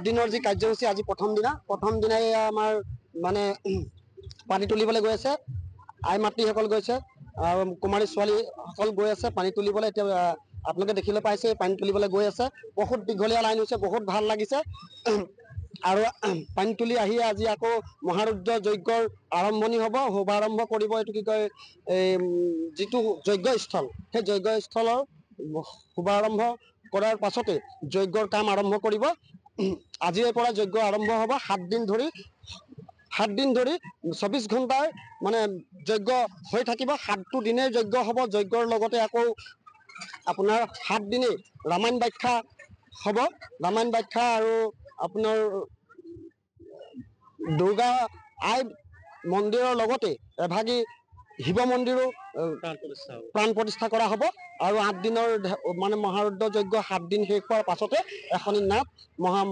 দিনৰ যি কাৰ্যসূচী আজি প্ৰথম দিনাই আমাৰ মানে পানী তুলিবলৈ গৈ আছে, আই মাতৃসকল গৈছে আৰু কুমাৰী ছোৱালীসকল গৈ আছে পানী তুলিবলৈ। এতিয়া আপোনালোকে দেখিবলৈ পাইছে পানী তুলিবলৈ গৈ আছে। বহুত দীঘলীয়া লাইন হৈছে, বহুত ভাল লাগিছে। আৰু পানী তুলি আহি আজি আকৌ মহাৰুদ্ৰ যজ্ঞৰ আৰম্ভণি হ'ব, শুভাৰম্ভ কৰিব এইটো কি কয় এই যিটো যজ্ঞস্থল, সেই যজ্ঞস্থলৰ শুভাৰম্ভ কৰাৰ পাছতে যজ্ঞৰ কাম আৰম্ভ কৰিব। আজিৰে পৰা যজ্ঞ আৰম্ভ হ'ব। 7 দিন ধৰি 24 ঘণ্টাৰ মানে যজ্ঞ হৈ থাকিব। 7টো দিনেই যজ্ঞ হ'ব। যজ্ঞৰ লগতে আকৌ আপোনাৰ 7 দিনেই ৰামায়ণ ব্যাখ্যা হ'ব। ৰামায়ণ ব্যাখ্যা আৰু আপোনাৰ দুৰ্গা আই মন্দিৰৰ লগতে এভাগি শিৱ মন্দিৰো প্ৰাণ প্ৰতিষ্ঠা কৰা হ'ব। আৰু 8 দিনৰ মানে মহাৰুদ্ৰ যজ্ঞ 7 দিন শেষ হোৱাৰ পাছতে এখনি নাট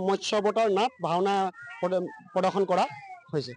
মৎস্য অৱতাৰ নাট ভাওনা প্ৰদৰ্শন কৰা হৈছে।